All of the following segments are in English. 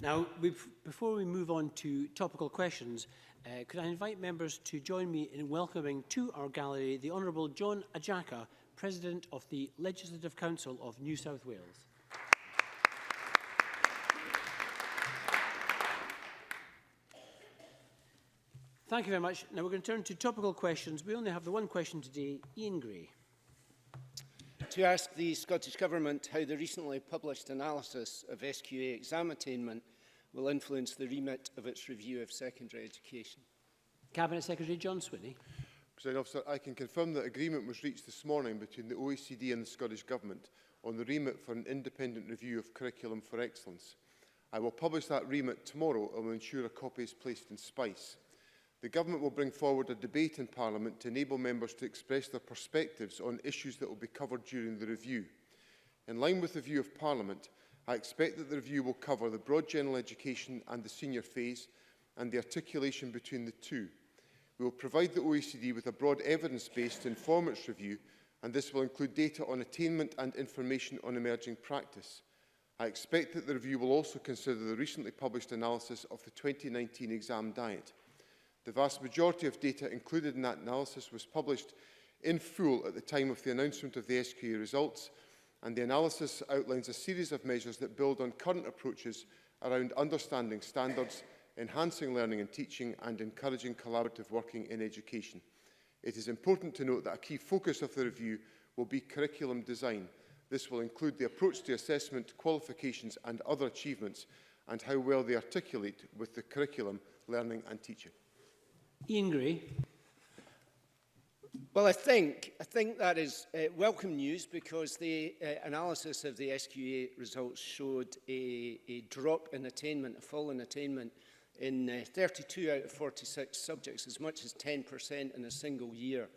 Now, before we move on to topical questions, could I invite members to join me in welcoming to our gallery the Honourable John Ajaka, President of the Legislative Council of New South Wales. Thank you very much. Now we're going to turn to topical questions. We only have the one question today. Ian Gray. To ask the Scottish Government how the recently published analysis of SQA exam attainment will influence the remit of its review of secondary education. Cabinet Secretary John Swinney. President Officer, I can confirm that agreement was reached this morning between the OECD and the Scottish Government on the remit for an independent review of curriculum for excellence. I will publish that remit tomorrow and will ensure a copy is placed in SPICE. The Government will bring forward a debate in Parliament to enable members to express their perspectives on issues that will be covered during the review. In line with the view of Parliament, I expect that the review will cover the broad general education and the senior phase and the articulation between the two. We will provide the OECD with a broad evidence base to inform its review, and this will include data on attainment and information on emerging practice. I expect that the review will also consider the recently published analysis of the 2019 exam diet. The vast majority of data included in that analysis was published in full at the time of the announcement of the SQA results, and the analysis outlines a series of measures that build on current approaches around understanding standards, enhancing learning and teaching, and encouraging collaborative working in education. It is important to note that a key focus of the review will be curriculum design. This will include the approach to assessment, qualifications and other achievements, and how well they articulate with the curriculum, learning and teaching. Ian Gray. Well, I think that is welcome news, because the analysis of the SQA results showed a drop in attainment, a fall in attainment in 32 out of 46 subjects, as much as 10% in a single year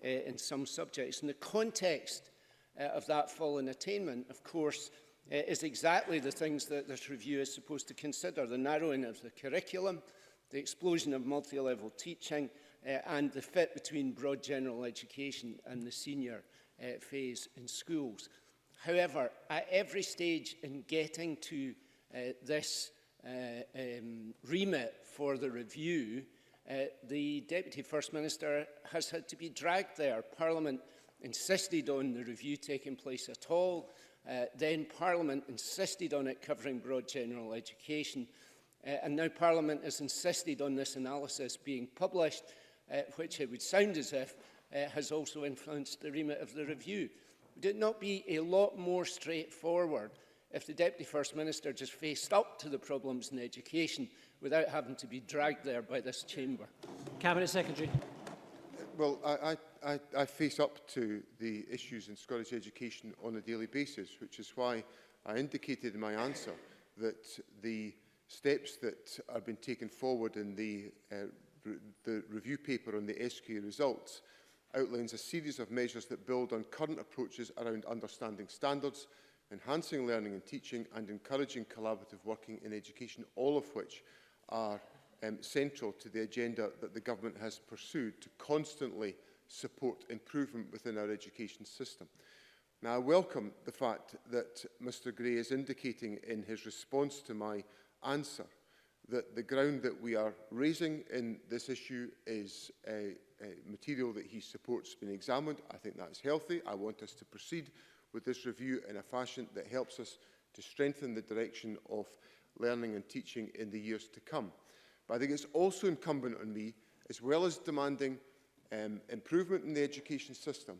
in some subjects. And the context of that fall in attainment, of course, is exactly the things that this review is supposed to consider: the narrowing of the curriculum, the explosion of multi-level teaching, and the fit between broad general education and the senior phase in schools. However, at every stage in getting to this remit for the review, the Deputy First Minister has had to be dragged there. Parliament insisted on the review taking place at all. Then Parliament insisted on it covering broad general education. And now Parliament has insisted on this analysis being published, which it would sound as if has also influenced the remit of the review. Would it not be a lot more straightforward if the Deputy First Minister just faced up to the problems in education without having to be dragged there by this chamber? Cabinet Secretary. Well, I face up to the issues in Scottish education on a daily basis, which is why I indicated in my answer that the steps that are being taken forward in the review paper on the SQA results outlines a series of measures that build on current approaches around understanding standards, enhancing learning and teaching, and encouraging collaborative working in education, all of which are central to the agenda that the Government has pursued to constantly support improvement within our education system. Now, I welcome the fact that Mr Gray is indicating in his response to my answer that the ground that we are raising in this issue is a material that he supports being examined. I think that's healthy. I want us to proceed with this review in a fashion that helps us to strengthen the direction of learning and teaching in the years to come. But I think it's also incumbent on me, as well as demanding improvement in the education system,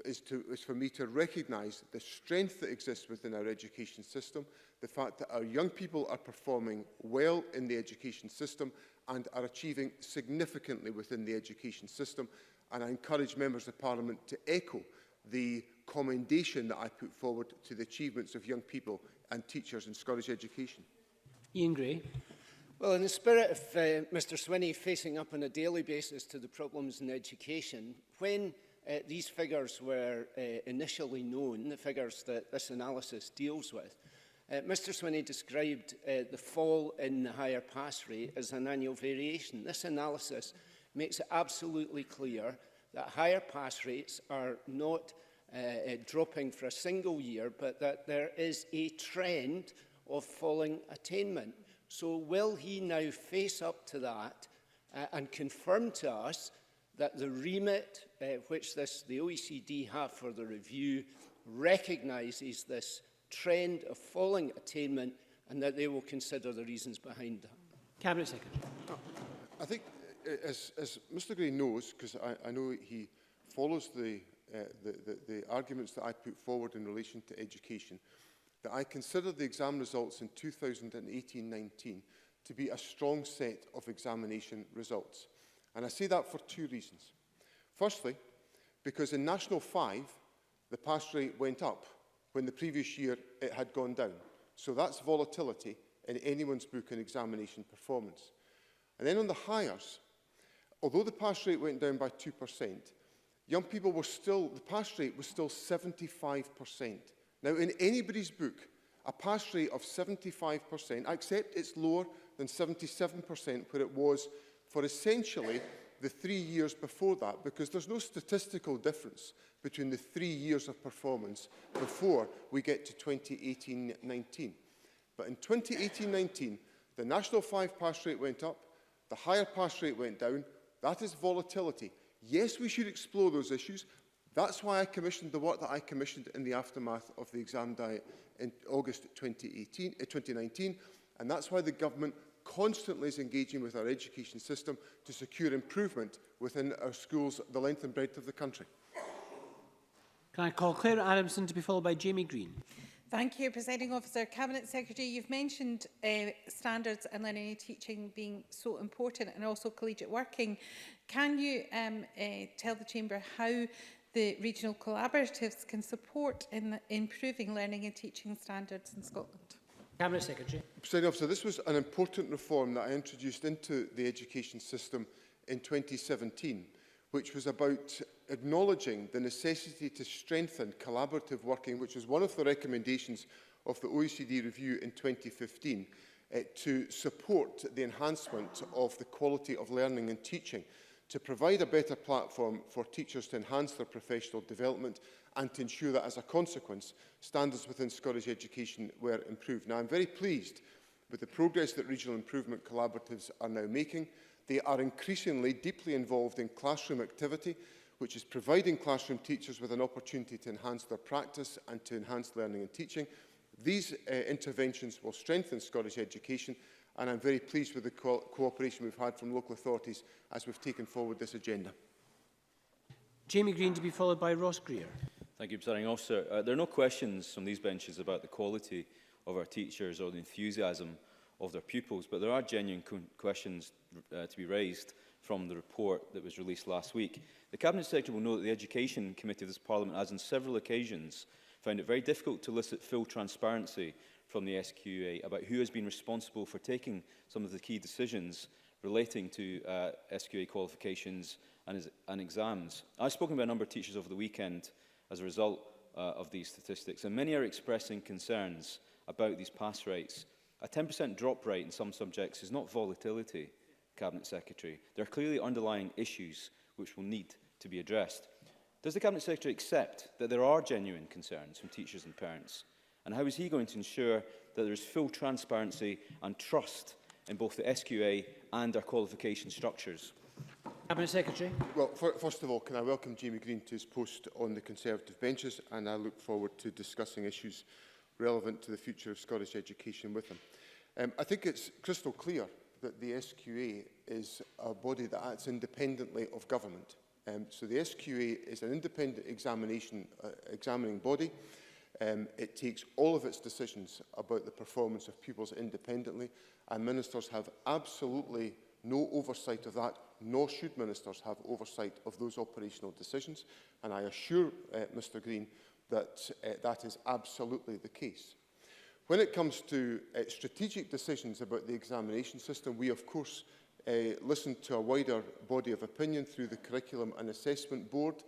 is for me to recognise the strength that exists within our education system, the fact that our young people are performing well in the education system and are achieving significantly within the education system. And I encourage members of Parliament to echo the commendation that I put forward to the achievements of young people and teachers in Scottish education. Ian Gray. Well, in the spirit of Mr Swinney facing up on a daily basis to the problems in education, when these figures were initially known, the figures that this analysis deals with, Mr Swinney described the fall in the higher pass rate as an annual variation. This analysis makes it absolutely clear that higher pass rates are not dropping for a single year, but that there is a trend of falling attainment. So will he now face up to that and confirm to us that the remit which the OECD have for the review recognises this trend of falling attainment and that they will consider the reasons behind that? Cabinet Secretary. I think, as Mr Gray knows, because I know he follows the arguments that I put forward in relation to education, that I consider the exam results in 2018-19 to be a strong set of examination results. And I say that for two reasons. Firstly, because in National 5, the pass rate went up when the previous year it had gone down. So that's volatility in anyone's book in examination performance. And then on the hires, although the pass rate went down by 2%, young people were still, the pass rate was still 75%. Now, in anybody's book, a pass rate of 75%, I accept it's lower than 77% where it was for essentially the 3 years before that, because there's no statistical difference between the 3 years of performance before we get to 2018-19. But in 2018-19, the National 5 pass rate went up, the higher pass rate went down. That is volatility. Yes, we should explore those issues. That's why I commissioned the work that I commissioned in the aftermath of the exam diet in August 2019, and that's why the government constantly is engaging with our education system to secure improvement within our schools, the length and breadth of the country. Can I call Claire Adamson to be followed by Jamie Green? Thank you, Presiding Officer. Cabinet Secretary, you've mentioned standards and learning and teaching being so important, and also collegiate working. Can you tell the Chamber how the regional collaboratives can support in improving learning and teaching standards in Scotland? Cabinet Secretary. Presiding Officer, this was an important reform that I introduced into the education system in 2017, which was about acknowledging the necessity to strengthen collaborative working, which was one of the recommendations of the OECD review in 2015, to support the enhancement of the quality of learning and teaching, to provide a better platform for teachers to enhance their professional development and to ensure that, as a consequence, standards within Scottish education were improved. Now, I'm very pleased with the progress that regional improvement collaboratives are now making. They are increasingly deeply involved in classroom activity, which is providing classroom teachers with an opportunity to enhance their practice and to enhance learning and teaching. These interventions will strengthen Scottish education, and I'm very pleased with the cooperation we've had from local authorities as we've taken forward this agenda. Jamie Green to be followed by Ross Greer. Thank you, Presiding Officer. There are no questions from these benches about the quality of our teachers or the enthusiasm of their pupils, but there are genuine questions to be raised from the report that was released last week. The Cabinet Secretary will know that the Education Committee of this Parliament has on several occasions found it very difficult to elicit full transparency from the SQA about who has been responsible for taking some of the key decisions relating to SQA qualifications and exams. I've spoken to a number of teachers over the weekend as a result of these statistics, and many are expressing concerns about these pass rates. A 10% drop rate in some subjects is not volatility, Cabinet Secretary. There are clearly underlying issues which will need to be addressed. Does the Cabinet Secretary accept that there are genuine concerns from teachers and parents? And how is he going to ensure that there is full transparency and trust in both the SQA and our qualification structures? Cabinet Secretary. Well, first of all, can I welcome Jamie Green to his post on the Conservative benches, and I look forward to discussing issues relevant to the future of Scottish education with him. I think it's crystal clear that the SQA is a body that acts independently of government. So the SQA is an independent examining body. It takes all of its decisions about the performance of pupils independently, and ministers have absolutely no oversight of that, nor should ministers have oversight of those operational decisions. And I assure Mr Green that that is absolutely the case. When it comes to strategic decisions about the examination system, we of course listen to a wider body of opinion through the Curriculum and Assessment Board,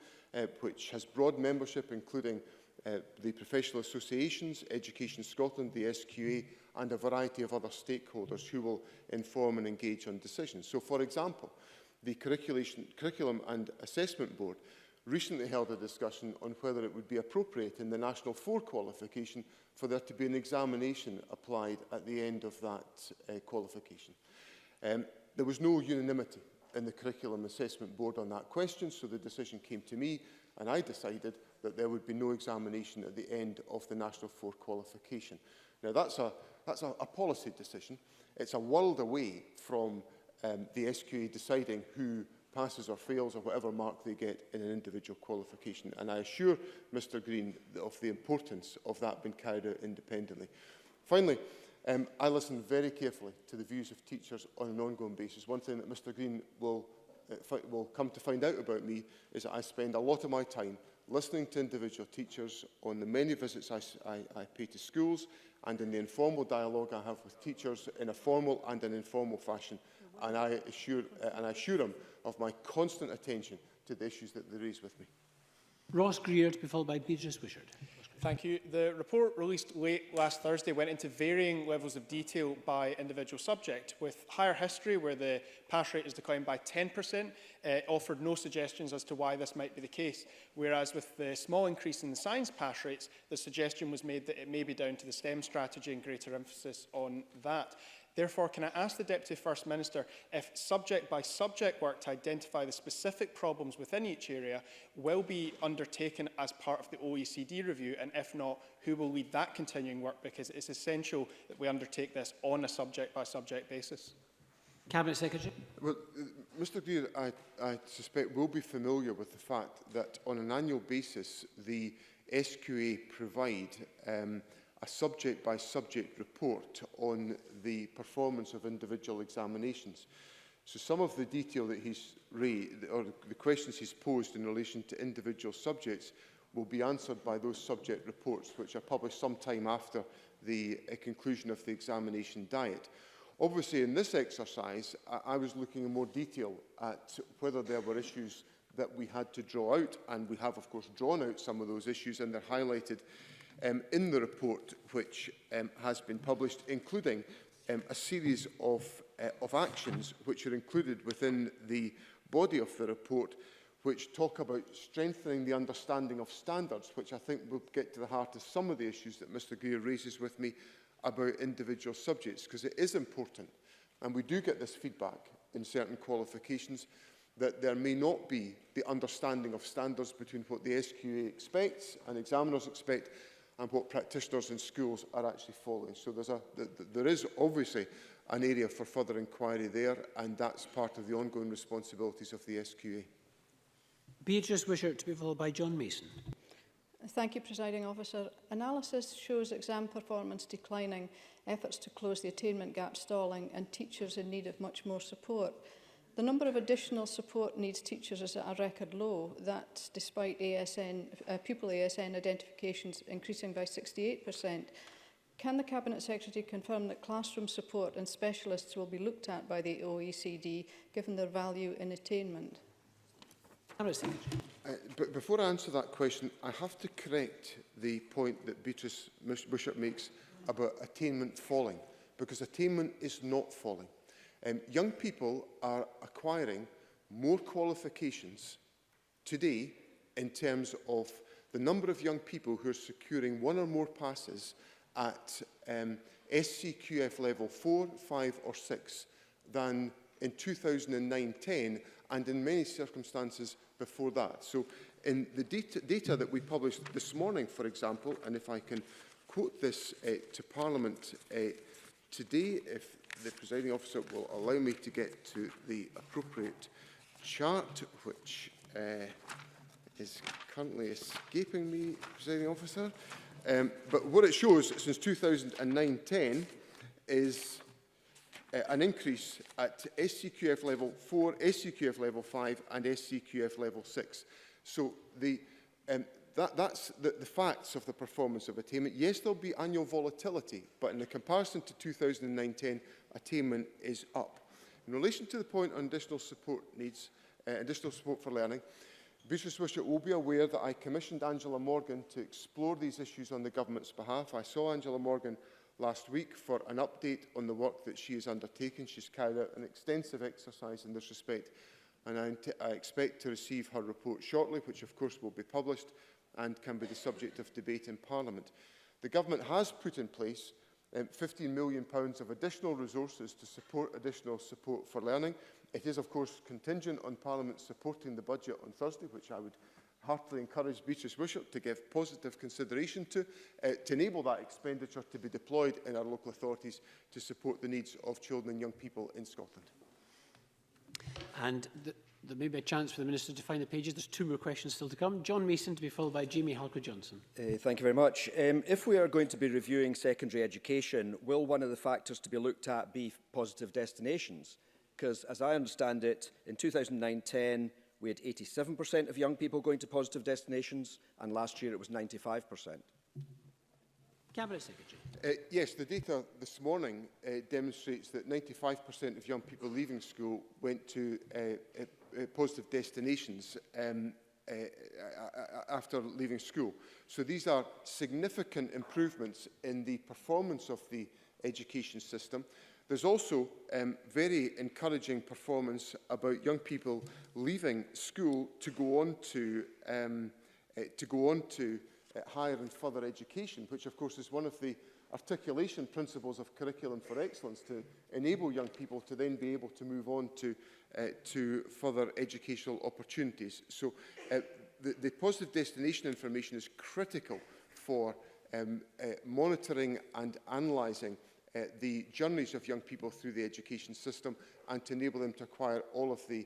which has broad membership, including the professional associations, Education Scotland, the SQA, and a variety of other stakeholders who will inform and engage on decisions. So, for example, the Curriculum and Assessment Board recently held a discussion on whether it would be appropriate in the National 4 qualification for there to be an examination applied at the end of that qualification. There was no unanimity in the Curriculum Assessment Board on that question, so the decision came to me, and I decided that there would be no examination at the end of the National 4 qualification. Now, that's a policy decision. It's a world away from the SQA deciding who passes or fails or whatever mark they get in an individual qualification. And I assure Mr Green of the importance of that being carried out independently. Finally, I listen very carefully to the views of teachers on an ongoing basis. One thing that Mr Green will come to find out about me is that I spend a lot of my time listening to individual teachers on the many visits I pay to schools and in the informal dialogue I have with teachers in a formal and an informal fashion. And I assure them of my constant attention to the issues that they raise with me. Ross Greer, to be followed by Beatrice Wishart. Thank you. The report released late last Thursday went into varying levels of detail by individual subject, with higher history, where the pass rate is declined by 10%, offered no suggestions as to why this might be the case, whereas with the small increase in the science pass rates, the suggestion was made that it may be down to the STEM strategy and greater emphasis on that. Therefore, can I ask the Deputy First Minister if subject-by-subject work to identify the specific problems within each area will be undertaken as part of the OECD review, and if not, who will lead that continuing work, because it's essential that we undertake this on a subject-by-subject basis? Cabinet Secretary. Well, Mr Greer, I suspect, will be familiar with the fact that on an annual basis, the SQA provide a subject-by-subject report on the performance of individual examinations. So some of the detail that he's raised, or the questions he's posed in relation to individual subjects, will be answered by those subject reports, which are published sometime after the conclusion of the examination diet. Obviously, in this exercise, I was looking in more detail at whether there were issues that we had to draw out, and we have, of course, drawn out some of those issues, and they're highlighted in the report which has been published, including a series of actions which are included within the body of the report, which talk about strengthening the understanding of standards, which I think will get to the heart of some of the issues that Mr Greer raises with me about individual subjects, because it is important, and we do get this feedback in certain qualifications, that there may not be the understanding of standards between what the SQA expects and examiners expect and what practitioners in schools are actually following. So there is obviously an area for further inquiry there, and that's part of the ongoing responsibilities of the SQA. Beatrice Wishart, to be followed by John Mason. Thank you, Presiding Officer. Analysis shows exam performance declining, efforts to close the attainment gap stalling, and teachers in need of much more support. The number of additional support needs teachers is at a record low. That, despite pupil ASN identifications increasing by 68%. Can the Cabinet Secretary confirm that classroom support and specialists will be looked at by the OECD, given their value in attainment? But before I answer that question, I have to correct the point that Beatrice Wishart makes about attainment falling, because attainment is not falling. Young people are acquiring more qualifications today in terms of the number of young people who are securing one or more passes at SCQF level 4, 5 or 6 than in 2009-10 and in many circumstances before that. So in the data that we published this morning, for example, and if I can quote this to Parliament today, if the presiding officer will allow me to get to the appropriate chart, which is currently escaping me, presiding officer. But what it shows since 2009-10 is an increase at SCQF level 4, SCQF level 5 and SCQF level 6. So that's the facts of the performance of attainment. Yes, there will be annual volatility, but in the comparison to 2009-10, attainment is up. In relation to the point on additional support needs, additional support for learning, Beatrice Wishart will be aware that I commissioned Angela Morgan to explore these issues on the government's behalf. I saw Angela Morgan last week for an update on the work that she has undertaken. She's carried out an extensive exercise in this respect. and I expect to receive her report shortly, which of course will be published and can be the subject of debate in Parliament. The Government has put in place £15 million of additional resources to support additional support for learning. It is, of course, contingent on Parliament supporting the budget on Thursday, which I would heartily encourage Beatrice Wishart to give positive consideration to enable that expenditure to be deployed in our local authorities to support the needs of children and young people in Scotland. And there may be a chance for the Minister to find the pages. There's 2 more questions still to come. John Mason, to be followed by Jamie Halker-Johnson. Thank you very much. If we are going to be reviewing secondary education, will one of the factors to be looked at be positive destinations? Because, as I understand it, in 2009-10, we had 87% of young people going to positive destinations, and last year it was 95%. Cabinet Secretary. Yes, the data this morning demonstrates that 95% of young people leaving school went to positive destinations after leaving school. So these are significant improvements in the performance of the education system. There's also very encouraging performance about young people leaving school to go on to higher and further education, which of course is one of the articulation principles of Curriculum for Excellence, to enable young people to then be able to move on to further educational opportunities. So the positive destination information is critical for monitoring and analysing the journeys of young people through the education system, and to enable them to acquire all of the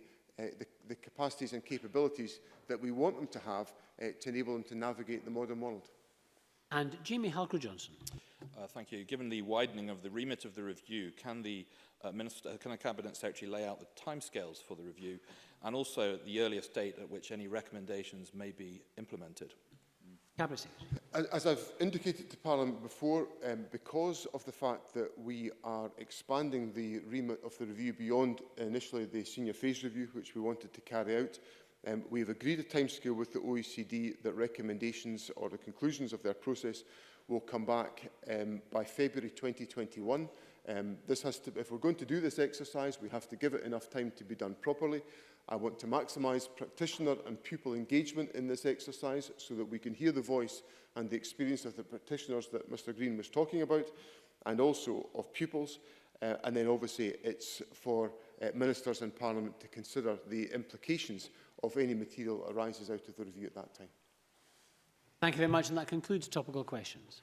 capacities and capabilities that we want them to have to enable them to navigate the modern world. And Jamie Halker-Johnson. Thank you. Given the widening of the remit of the review, can the Cabinet Secretary lay out the timescales for the review, and also the earliest date at which any recommendations may be implemented? Cabinet Secretary. As I've indicated to Parliament before, because of the fact that we are expanding the remit of the review beyond initially the senior phase review, which we wanted to carry out, we have agreed a timescale with the OECD that recommendations or the conclusions of their process will come back by February 2021. If we're going to do this exercise, we have to give it enough time to be done properly. I want to maximise practitioner and pupil engagement in this exercise so that we can hear the voice and the experience of the practitioners that Mr Green was talking about, and also of pupils. And then obviously it's for ministers and Parliament to consider the implications of any material arises out of the review at that time. Thank you very much, and that concludes topical questions.